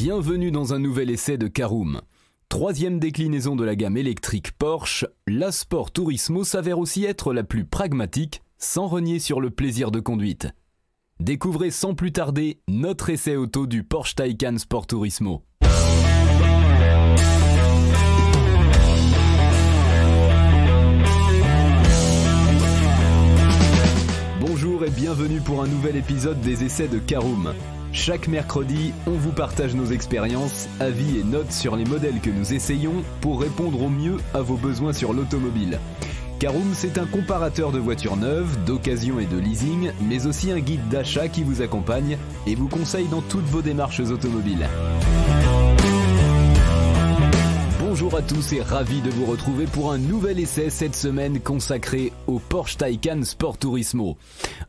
Bienvenue dans un nouvel essai de Caroom. Troisième déclinaison de la gamme électrique Porsche, la Sport Turismo s'avère aussi être la plus pragmatique, sans renier sur le plaisir de conduite. Découvrez sans plus tarder notre essai auto du Porsche Taycan Sport Turismo. Bonjour et bienvenue pour un nouvel épisode des essais de Caroom. Chaque mercredi, on vous partage nos expériences, avis et notes sur les modèles que nous essayons pour répondre au mieux à vos besoins sur l'automobile. Caroom, c'est un comparateur de voitures neuves, d'occasion et de leasing, mais aussi un guide d'achat qui vous accompagne et vous conseille dans toutes vos démarches automobiles. Bonjour à tous et ravi de vous retrouver pour un nouvel essai cette semaine consacré au Porsche Taycan Sport Turismo.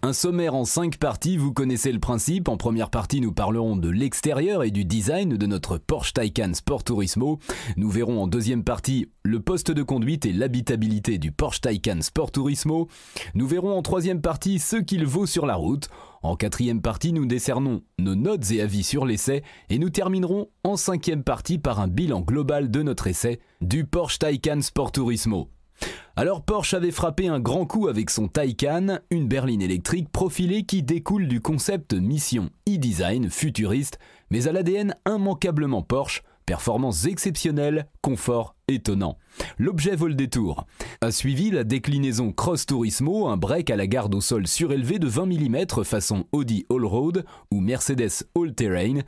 Un sommaire en 5 parties, vous connaissez le principe. En première partie, nous parlerons de l'extérieur et du design de notre Porsche Taycan Sport Turismo. Nous verrons en deuxième partie le poste de conduite et l'habitabilité du Porsche Taycan Sport Turismo. Nous verrons en troisième partie ce qu'il vaut sur la route. En quatrième partie, nous décernons nos notes et avis sur l'essai et nous terminerons en cinquième partie par un bilan global de notre essai du Porsche Taycan Sport Turismo. Alors Porsche avait frappé un grand coup avec son Taycan, une berline électrique profilée qui découle du concept mission e-design futuriste, mais à l'ADN immanquablement Porsche, performances exceptionnelles, confort étonnant. L'objet vaut le détour. A suivi la déclinaison Cross Turismo, un break à la garde au sol surélevé de 20 mm façon Audi Allroad ou Mercedes All-Terrain,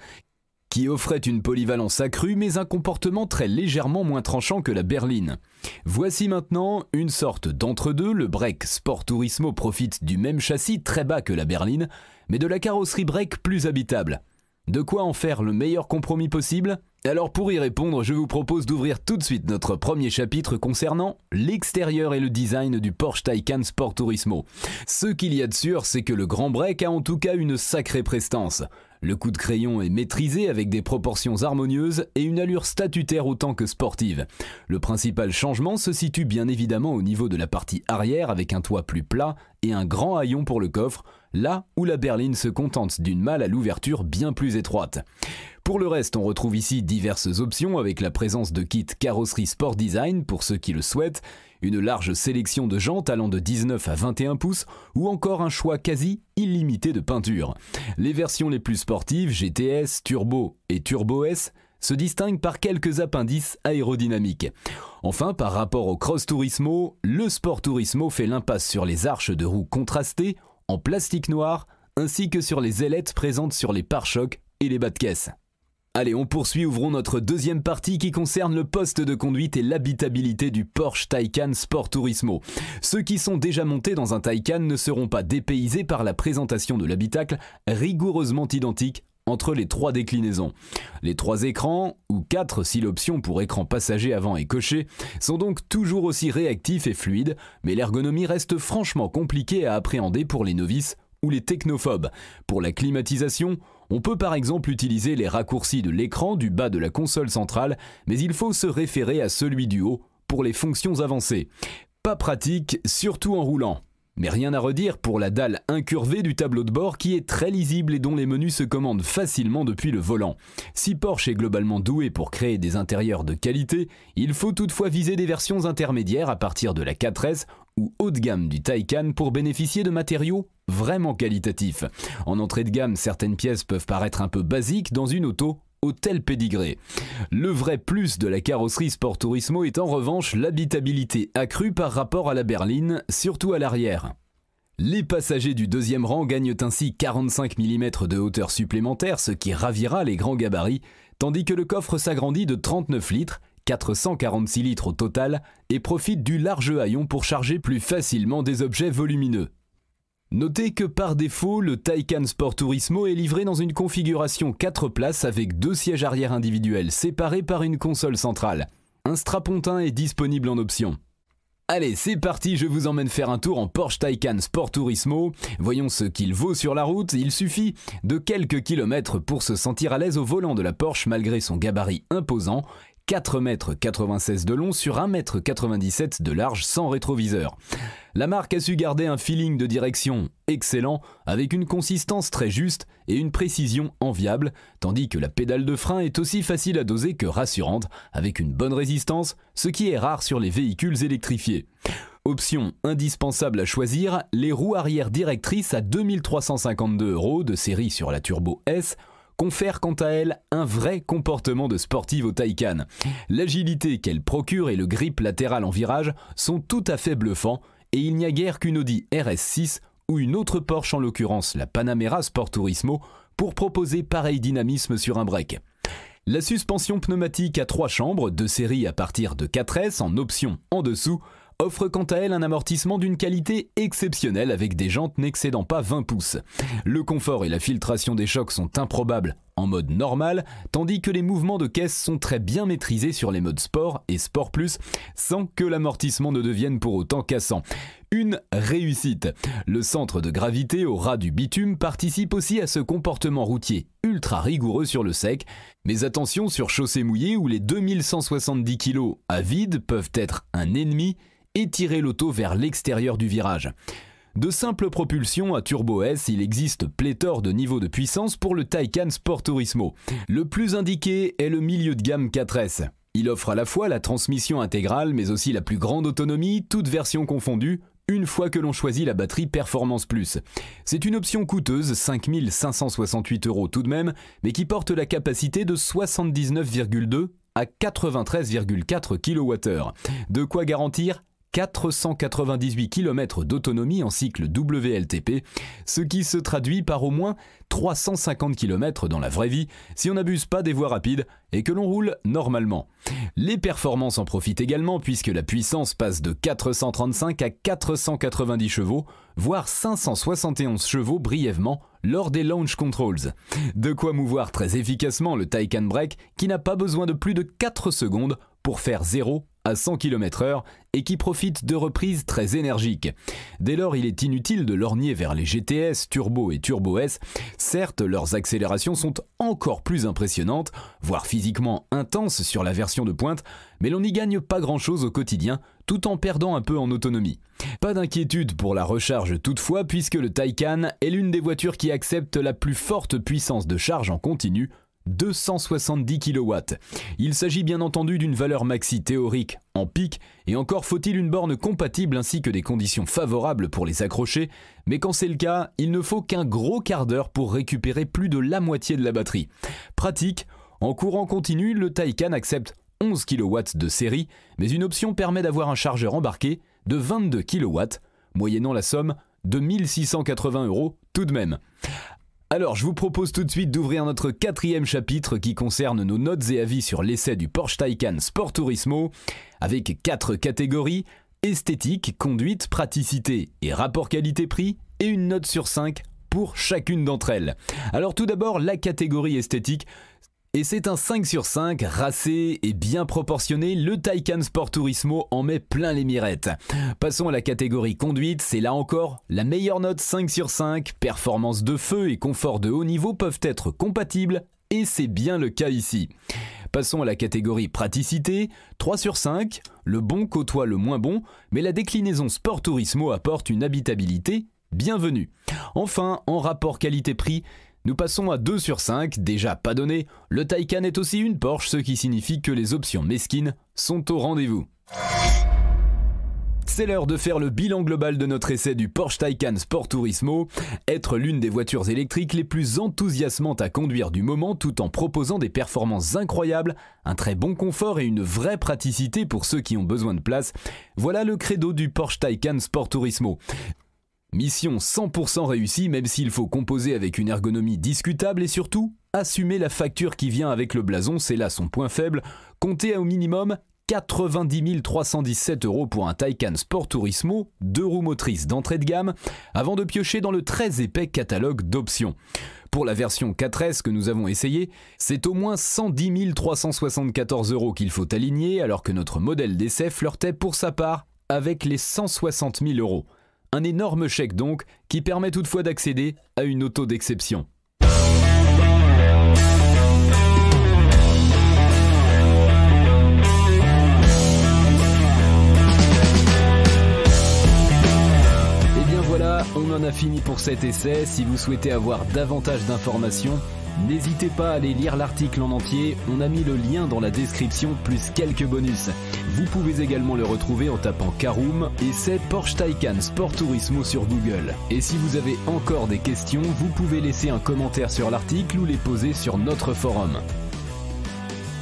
qui offrait une polyvalence accrue mais un comportement très légèrement moins tranchant que la berline. Voici maintenant une sorte d'entre-deux, le break Sport Turismo profite du même châssis très bas que la berline, mais de la carrosserie break plus habitable. De quoi en faire le meilleur compromis possible ? Alors pour y répondre, je vous propose d'ouvrir tout de suite notre premier chapitre concernant l'extérieur et le design du Porsche Taycan Sport Turismo. Ce qu'il y a de sûr, c'est que le grand break a en tout cas une sacrée prestance. Le coup de crayon est maîtrisé avec des proportions harmonieuses et une allure statutaire autant que sportive. Le principal changement se situe bien évidemment au niveau de la partie arrière avec un toit plus plat et un grand haillon pour le coffre, là où la berline se contente d'une malle à l'ouverture bien plus étroite. Pour le reste, on retrouve ici diverses options avec la présence de kits carrosserie Sport Design pour ceux qui le souhaitent, une large sélection de jantes allant de 19 à 21 pouces ou encore un choix quasi illimité de peinture. Les versions les plus sportives, GTS, Turbo et Turbo S, se distinguent par quelques appendices aérodynamiques. Enfin, par rapport au Cross Turismo, le Sport Turismo fait l'impasse sur les arches de roues contrastées en plastique noir ainsi que sur les ailettes présentes sur les pare-chocs et les bas de caisse. Allez, on poursuit, ouvrons notre deuxième partie qui concerne le poste de conduite et l'habitabilité du Porsche Taycan Sport Turismo. Ceux qui sont déjà montés dans un Taycan ne seront pas dépaysés par la présentation de l'habitacle rigoureusement identique entre les 3 déclinaisons. Les 3 écrans, ou 4 si l'option pour écran passager avant est cochée, sont donc toujours aussi réactifs et fluides, mais l'ergonomie reste franchement compliquée à appréhender pour les novices ou les technophobes. Pour la climatisation, on peut par exemple utiliser les raccourcis de l'écran du bas de la console centrale, mais il faut se référer à celui du haut pour les fonctions avancées. Pas pratique, surtout en roulant. Mais rien à redire pour la dalle incurvée du tableau de bord qui est très lisible et dont les menus se commandent facilement depuis le volant. Si Porsche est globalement doué pour créer des intérieurs de qualité, il faut toutefois viser des versions intermédiaires à partir de la 4S ou haut de gamme du Taycan pour bénéficier de matériaux vraiment qualitatifs. En entrée de gamme, certaines pièces peuvent paraître un peu basiques dans une auto au tel pédigré. Le vrai plus de la carrosserie Sport Turismo est en revanche l'habitabilité accrue par rapport à la berline, surtout à l'arrière. Les passagers du deuxième rang gagnent ainsi 45 mm de hauteur supplémentaire, ce qui ravira les grands gabarits, tandis que le coffre s'agrandit de 39 litres, 446 litres au total, et profite du large haillon pour charger plus facilement des objets volumineux. Notez que par défaut, le Taycan Sport Turismo est livré dans une configuration 4 places avec 2 sièges arrière individuels séparés par une console centrale. Un strapontin est disponible en option. Allez, c'est parti, je vous emmène faire un tour en Porsche Taycan Sport Turismo. Voyons ce qu'il vaut sur la route. Il suffit de quelques kilomètres pour se sentir à l'aise au volant de la Porsche malgré son gabarit imposant. 4,96 m de long sur 1,97 m de large sans rétroviseur. La marque a su garder un feeling de direction excellent avec une consistance très juste et une précision enviable, tandis que la pédale de frein est aussi facile à doser que rassurante avec une bonne résistance, ce qui est rare sur les véhicules électrifiés. Option indispensable à choisir, les roues arrière directrices à 2352 € de série sur la Turbo S confèrent quant à elles un vrai comportement de sportive au Taycan. L'agilité qu'elle procure et le grip latéral en virage sont tout à fait bluffants et il n'y a guère qu'une Audi RS6 ou une autre Porsche, en l'occurrence la Panamera Sport Turismo, pour proposer pareil dynamisme sur un break. La suspension pneumatique à 3 chambres de série à partir de 4S en option en dessous offre quant à elle un amortissement d'une qualité exceptionnelle avec des jantes n'excédant pas 20 pouces. Le confort et la filtration des chocs sont improbables en mode normal, tandis que les mouvements de caisse sont très bien maîtrisés sur les modes Sport et Sport Plus, sans que l'amortissement ne devienne pour autant cassant. Une réussite. Le centre de gravité au ras du bitume participe aussi à ce comportement routier ultra rigoureux sur le sec, mais attention sur chaussée mouillée où les 2170 kg à vide peuvent être un ennemi et tirer l'auto vers l'extérieur du virage. De simple propulsion à Turbo S, il existe pléthore de niveaux de puissance pour le Taycan Sport Turismo. Le plus indiqué est le milieu de gamme 4S. Il offre à la fois la transmission intégrale mais aussi la plus grande autonomie, toutes versions confondues, une fois que l'on choisit la batterie Performance Plus. C'est une option coûteuse, 5 568 € tout de même, mais qui porte la capacité de 79,2 à 93,4 kWh. De quoi garantir 498 km d'autonomie en cycle WLTP, ce qui se traduit par au moins 350 km dans la vraie vie si on n'abuse pas des voies rapides et que l'on roule normalement. Les performances en profitent également puisque la puissance passe de 435 à 490 chevaux, voire 571 chevaux brièvement lors des launch controls. De quoi mouvoir très efficacement le Taycan Break qui n'a pas besoin de plus de 4 secondes pour faire 0 à 100 km/h et qui profite de reprises très énergiques. Dès lors, il est inutile de lorgner vers les GTS, Turbo et Turbo S. Certes, leurs accélérations sont encore plus impressionnantes, voire physiquement intenses sur la version de pointe, mais l'on n'y gagne pas grand-chose au quotidien, tout en perdant un peu en autonomie. Pas d'inquiétude pour la recharge toutefois, puisque le Taycan est l'une des voitures qui accepte la plus forte puissance de charge en continu, 270 kW. Il s'agit bien entendu d'une valeur maxi théorique en pic, et encore faut-il une borne compatible ainsi que des conditions favorables pour les accrocher, mais quand c'est le cas, il ne faut qu'un gros quart d'heure pour récupérer plus de la moitié de la batterie. Pratique, en courant continu, le Taycan accepte 11 kW de série, mais une option permet d'avoir un chargeur embarqué de 22 kW, moyennant la somme de 1680 € tout de même. Alors, je vous propose tout de suite d'ouvrir notre 4e chapitre qui concerne nos notes et avis sur l'essai du Porsche Taycan Sport Turismo, avec 4 catégories: esthétique, conduite, praticité et rapport qualité-prix, et une note sur 5 pour chacune d'entre elles. Alors tout d'abord, la catégorie esthétique. Et c'est un 5 sur 5, racé et bien proportionné, le Taycan Sport Turismo en met plein les mirettes. Passons à la catégorie conduite, c'est là encore la meilleure note, 5 sur 5, performance de feu et confort de haut niveau peuvent être compatibles, et c'est bien le cas ici. Passons à la catégorie praticité, 3 sur 5, le bon côtoie le moins bon, mais la déclinaison Sport Turismo apporte une habitabilité bienvenue. Enfin, en rapport qualité-prix, nous passons à 2 sur 5, déjà pas donné. Le Taycan est aussi une Porsche, ce qui signifie que les options mesquines sont au rendez-vous. C'est l'heure de faire le bilan global de notre essai du Porsche Taycan Sport Turismo. Être l'une des voitures électriques les plus enthousiasmantes à conduire du moment tout en proposant des performances incroyables, un très bon confort et une vraie praticité pour ceux qui ont besoin de place. Voilà le credo du Porsche Taycan Sport Turismo. Mission 100% réussie, même s'il faut composer avec une ergonomie discutable et surtout assumer la facture qui vient avec le blason, c'est là son point faible. Comptez au minimum 90 317 € pour un Taycan Sport Turismo, 2 roues motrices d'entrée de gamme, avant de piocher dans le très épais catalogue d'options. Pour la version 4S que nous avons essayé, c'est au moins 110 374 € qu'il faut aligner, alors que notre modèle d'essai flirtait pour sa part avec les 160 000 €. Un énorme chèque donc, qui permet toutefois d'accéder à une auto d'exception. cet essai. Si vous souhaitez avoir davantage d'informations, n'hésitez pas à aller lire l'article en entier, on a mis le lien dans la description plus quelques bonus. Vous pouvez également le retrouver en tapant Caroom et c'est Porsche Taycan Sport Turismo sur Google. Et si vous avez encore des questions, vous pouvez laisser un commentaire sur l'article ou les poser sur notre forum.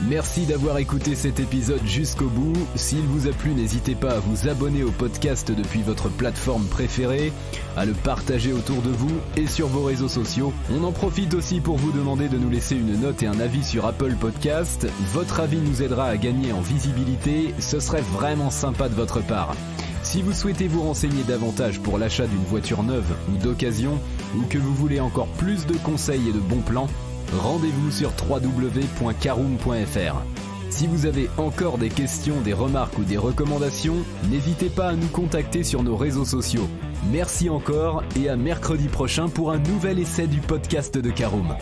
Merci d'avoir écouté cet épisode jusqu'au bout. S'il vous a plu, n'hésitez pas à vous abonner au podcast depuis votre plateforme préférée, à le partager autour de vous et sur vos réseaux sociaux. On en profite aussi pour vous demander de nous laisser une note et un avis sur Apple Podcast. Votre avis nous aidera à gagner en visibilité, ce serait vraiment sympa de votre part. Si vous souhaitez vous renseigner davantage pour l'achat d'une voiture neuve ou d'occasion, ou que vous voulez encore plus de conseils et de bons plans, rendez-vous sur www.caroom.fr. Si vous avez encore des questions, des remarques ou des recommandations, n'hésitez pas à nous contacter sur nos réseaux sociaux. Merci encore et à mercredi prochain pour un nouvel essai du podcast de Caroom.